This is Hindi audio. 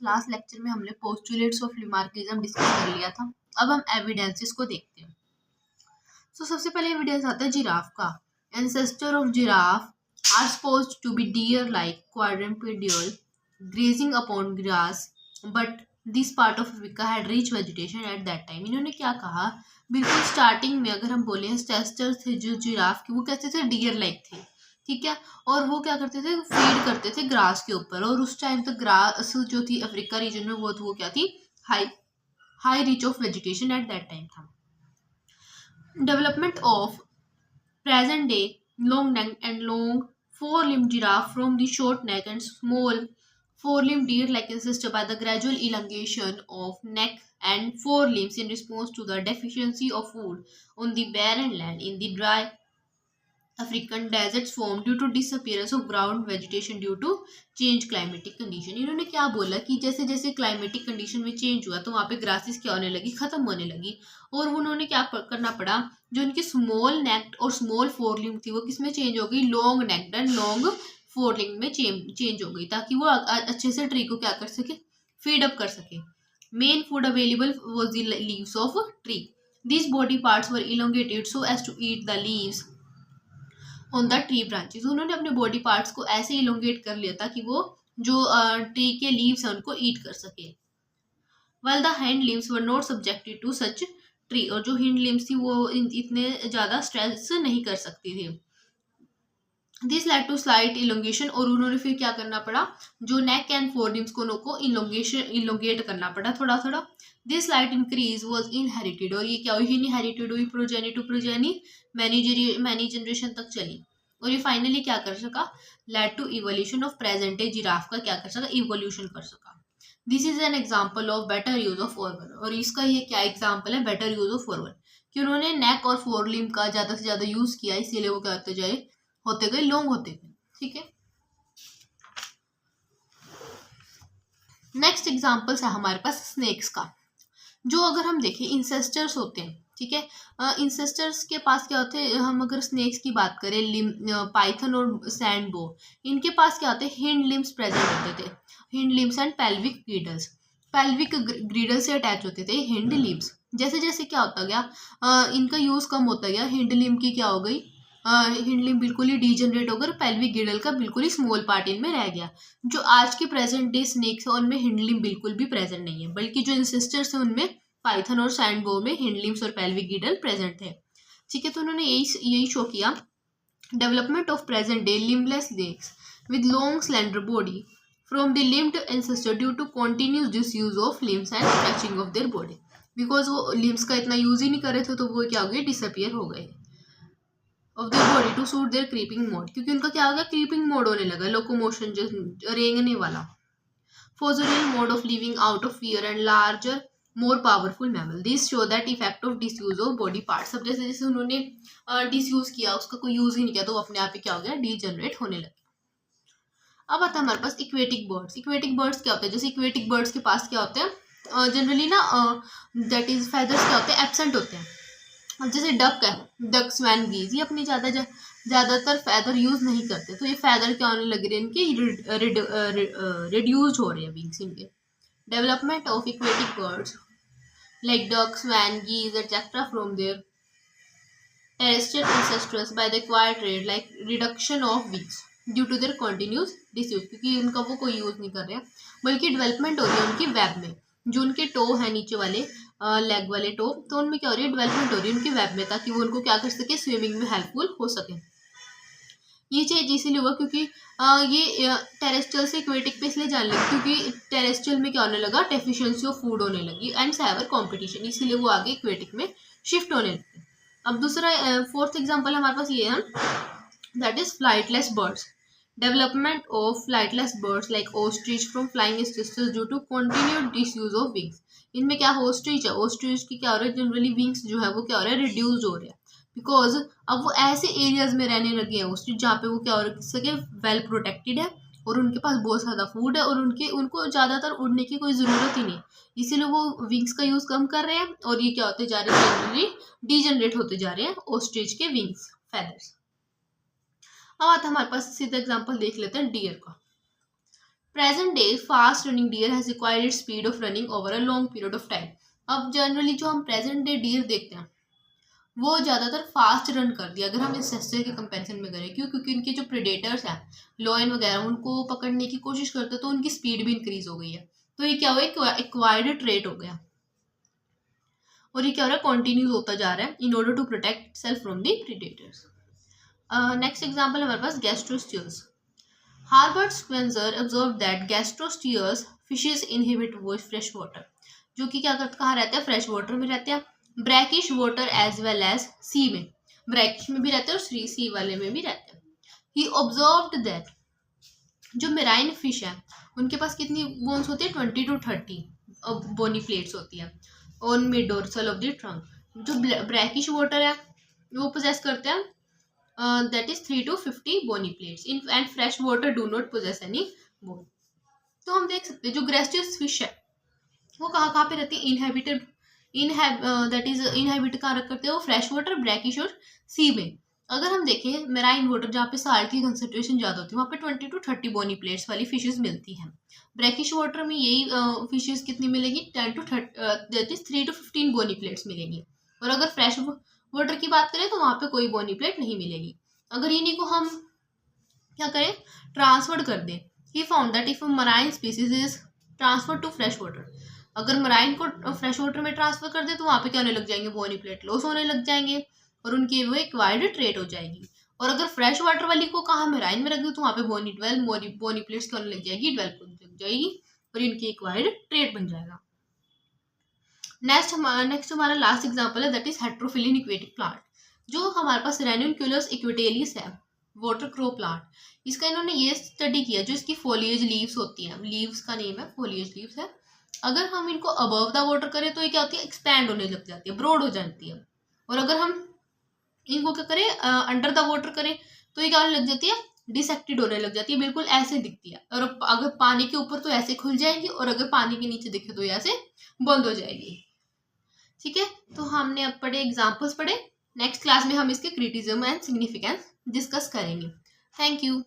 लास्ट लेक्चर में हमने पोस्टुलेट्स ऑफ लिमार्किज्म डिस्कस कर लिया था। अब हम एविडेंसेस को देखते हैं। तो सबसे पहले एविडेंस आता है जिराफ का। Ancestor of giraffe are supposed to be deer like quadrupedal grazing upon grass but this part of Africa had rich vegetation at that time. इन्होंने क्या कहा, बिल्कुल स्टार्टिंग में अगर हम बोले एंसेस्टर थे जो जिराफ के, वो कैसे थे, डियर लाइक थे, ठीक है, और वो क्या करते थे, फीड करते थे ग्रास के ऊपर, और उस टाइम तक ग्रास जो थी अफ्रीका रीजन में वो क्या थी, high reach of vegetation at that time था। Development of present day long neck and long four-limbed giraffe from the short neck and small four-limbed deer-like ancestor by the gradual elongation of neck and forelimbs in response to the deficiency of food on the barren land in the dry African deserts formed due to disappearance of ground vegetation due to change climatic condition। इन्होंने क्या बोला कि जैसे जैसे क्लाइमेटिक कंडीशन में चेंज हुआ तो वहाँ पे ग्रासेस क्या होने लगी, खत्म होने लगी, और उन्होंने क्या करना पड़ा, जो उनकी स्मॉल नेक्ड और स्मॉल फोरलिंब थी वो किस में चेंज हो गई, लॉन्ग नेक्ड एंड लॉन्ग फोरलिंब में चेंज हो गई, ताकि वो अच्छे से ट्री को क्या कर सके, फीड अप कर सके। Main food available was the leaves of tree. This body parts were elongated so as to eat the leaves on the tree branches. उन्होंने अपने बॉडी पार्ट्स को ऐसे इलोंगेट कर लिया था कि वो जो ट्री के लीव्स हैं उनको ईट कर सके। Well the hand limbs were not subjected to such tree, और जो हिंड लिम्स थी वो इतने ज़्यादा स्ट्रेस नहीं कर सकती थी। This led to slight elongation, और उन्होंने फिर क्या करना पड़ा, जो नेक एंड फोर लिम्स को इलोंगेट करना पड़ा थोड़ा थोड़ा। This slight increase was inherited, और ये क्या हुई, इनहेरिटेड हुई, progeny to progeny, many generation तक चली, और ये फाइनली क्या कर सका, led to evolution of present day giraffe का क्या कर सका, इवोल्यूशन कर सका। This is an example of better use of organ, और इसका ये क्या एग्जाम्पल है, बेटर यूज ऑफ ऑर्गन, कि उन्होंने नेक और फोर लिम्ब का ज़्यादा से ज़्यादा यूज किया, इसीलिए वो क्या होते गए लॉन्ग होते गए, ठीक है। नेक्स्ट एग्जाम्पल्स है हमारे पास स्नेक्स का, जो अगर हम देखें इंसेस्टर्स होते हैं, ठीक है, इंसेस्टर्स के पास क्या होते हैं, हम अगर स्नेक्स की बात करें, पाइथन और सैंडबो, इनके पास क्या होते हैं, हिंड लिम्स प्रेजेंट होते थे, hind limbs and pelvic girdles. Pelvic ग्रिडल से अटैच होते थे हिंड लिम्स। जैसे जैसे क्या होता गया, इनका यूज कम होता गया, हिंड लिम की क्या हो गई, हिंड लिम बिल्कुल ही डीजनरेट होकर पेल्विक ग्रिडल का बिल्कुल ही स्मॉल पार्ट इनमें रह गया। जो आज के प्रेजेंट डे स्नेक्स है उनमें हिंड लिम बिल्कुल भी प्रेजेंट नहीं है, बल्कि जो इंसेस्टर्स हैं उनमें पाइथन और सैंडबो में हिंड लिम्स और पेल्विक ग्रिडल प्रेजेंट थे, ठीक है। तो उन्होंने यही शो किया, development of present day limbless snakes with long slender body from the limbed ancestor due to continuous disuse of limbs and stretching of their body. Because वो लिम्स का इतना यूज ही नहीं कर रहे थे तो वो क्या हो गए, डिसअपियर हो गए of their body to suit their creeping mode, क्योंकि उनका क्या हो गया, क्रीपिंग मोड होने लगा, लोकोमोशन जो रेंगने वाला। Fossorial mode of living out of fear and larger more powerful mammal. This show that effect of disuse of body parts. अब जैसे जैसे उन्होंने डिसयूज किया, उसका कोई यूज ही नहीं किया, तो वो अपने आप ही क्या हो गया, डीजनरेट होने लगे। अब आता है हमारे पास इक्वेटिक बर्ड्स। इक्वेटिक बर्ड्स क्या होते हैं, जैसे इक्वेटिक बर्ड्स के पास क्या होते हैं, जनरली ना दैट इज फेदर्स क्या होते हैं, एब्सेंट होते हैं। जैसे डक है, डक स्वैन गीज, ये अपनी ज़्यादातर फैदर यूज नहीं करते, तो ये फैदर क्या होने लग रहे हैं, इनके रिड्यूज हो रहे हैं विंग्स इनके। Development of aquatic birds like duck, swan, geese, etc. from their terrestrial ancestors by the acquired trait like reduction of wings due to their continuous disuse, क्योंकि उनका वो कोई यूज नहीं कर रहे हैं, बल्कि डेवलपमेंट हो रही है उनकी वेब में, जो उनके टो है नीचे वाले लेग वाले टो, तो उनमें क्या हो रही है, डेवलपमेंट हो रही है उनकी वेब में, ताकि वो उनको क्या कर सके, स्विमिंग में हेल्पफुल हो सके। ये चीज इसीलिए हुआ क्योंकि ये टेरेस्ट्रियल से इक्वेटिक पे इसलिए जाने लगी क्योंकि टेरेस्ट्रियल में क्या होने लगा, डेफिशिएंसी ऑफ फूड होने लगी एंड सेवर कंपटीशन, इसीलिए वो आगे इक्वेटिक में शिफ्ट होने लगे। अब दूसरा फोर्थ एग्जांपल हमारे पास ये है, that is flightless birds. Development of flightless birds like ostrich from flying institutes due to continued disuse of wings. इनमें क्या ऑस्ट्रिच है, ऑस्ट्रिच की क्या हो रहा है, जनरली विंग्स जो है वो क्या हो रहा है, रिड्यूज हो रहे हैं, बिकॉज अब वो ऐसे एरियाज में रहने लगे हैं ऑस्ट्रिच जहाँ पे वो क्या हो सके, वेल प्रोटेक्टेड है और उनके पास बहुत ज़्यादा फूड है, और उनको ज़्यादातर उड़ने की कोई ज़रूरत ही नहीं, इसीलिए वो विंग्स का यूज़ कम कर रहे हैं, और ये क्या होते जा रहे हैं, जनरली डीजनरेट होते जा रहे हैं ऑस्ट्रिच के विंग्स, फेदर्स। अब आता है हमारे पास सीधा एग्जाम्पल देख लेते हैं डियर का। Present day fast running deer has acquired its speed of running over a long period of time. अब जनरली जो हम प्रेजेंट डे डियर देखते हैं वो ज़्यादातर फास्ट रन कर दिया अगर हम इंसेस्टर के कंपैरिजन में करें। क्यों? क्योंकि उनके जो प्रेडेटर्स हैं लॉयन वगैरह उनको पकड़ने की कोशिश करते तो उनकी स्पीड भी इंक्रीज हो गई है। तो ये क्या हुआ? एक्वायर्ड ट्रेट हो गया और ये क्या हो रहा है? कंटिन्यू होता जा रहा है in order to protect self from the predators. Next example हमारे पास gasterosteus. Herbert Spencer observe that gasterosteus fishes inhibit fresh water, जो कि क्या करते कहाँ रहते हैं? फ्रेश वाटर में रहते हैं, brackish water as well as sea में, ब्रैकिश में भी रहते हैं और सी वाले में भी रहते हैं। ही ऑब्जर्व्ड दैट जो मेराइन फिश है उनके पास कितनी बोन्स होती है? 20 to 30 बोनी प्लेट्स होती है on mid dorsal of the trunk. जो ब्रैकिश वाटर है वो पोजेस करते हैं that is 3 to 50 bony plates in and fresh water do not possess any bone। तो हम देख सकते हैं जो ग्रेस्टियस फिश है वो कहाँ पे रहती है? इनहेबिटेड दैट इज इनहेबिट कहाँ करते हैं वो? फ्रेश वाटर, ब्रैकिश और सी में। अगर हम देखें मेराइन वाटर जहाँ पे साल्ट की कंसंट्रेशन ज़्यादा होती है वहाँ पे 20 to 30 बोनी प्लेट्स वाली फिशेस मिलती हैं। ब्रैकिश वाटर में यही फिशेस कितनी मिलेगी? 10 to 30 that is 3 to 15 bony plates मिलेंगी। और अगर फ्रेश वाटर की बात करें तो वहाँ पे कोई बोनी प्लेट नहीं मिलेगी। अगर इन्हीं को हम क्या करें? ट्रांसफर कर दें। He found that if marine species is transfer to fresh water, अगर मराइन को फ्रेश वाटर में ट्रांसफर कर दे तो वहाँ पे क्या होने लग जाएंगे? बोनी प्लेट लॉस होने लग जाएंगे और उनकी वो एक्वायर्ड ट्रेट हो जाएगी। और अगर फ्रेश वाटर वाली को कहाँ मराइन में रख दो तो वहाँ पे बोनी प्लेट्स क्या होने लग जाएगी? डेवलप होने लग जाएगी और इनकी एक्वायर्ड ट्रेट बन जाएगा। नेक्स्ट हमारा लास्ट एग्जांपल है दैट इज हेट्रोफिलिन इक्वेटिक प्लांट। जो हमारे पास रेनुनकुलस इक्विटेलिस है वाटर क्रो प्लांट, इसका इन्होंने ये स्टडी किया जो इसकी फोलिएज लीव्स होती हैं, लीव्स का नेम है फोलिएज लीव्स है। अगर हम इनको अबव द वाटर करें तो ये क्या होती है? एक्सपैंड होने लग जाती है, ब्रॉड हो जाती है। और अगर हम इनको क्या करें? अंडर द वाटर करें तो ये क्या होने लग जाती है? डिसेक्टेड होने लग जाती है, बिल्कुल ऐसे दिखती है। और अगर पानी के ऊपर तो ऐसे खुल जाएंगी और अगर पानी के नीचे दिखे तो ये ऐसे बंद हो जाएगी। ठीक है, तो हमने अब पढ़े एग्जाम्पल्स पढ़े। नेक्स्ट क्लास में हम इसके क्रिटिसिज्म एंड सिग्निफिकेंस डिस्कस करेंगे। Thank you.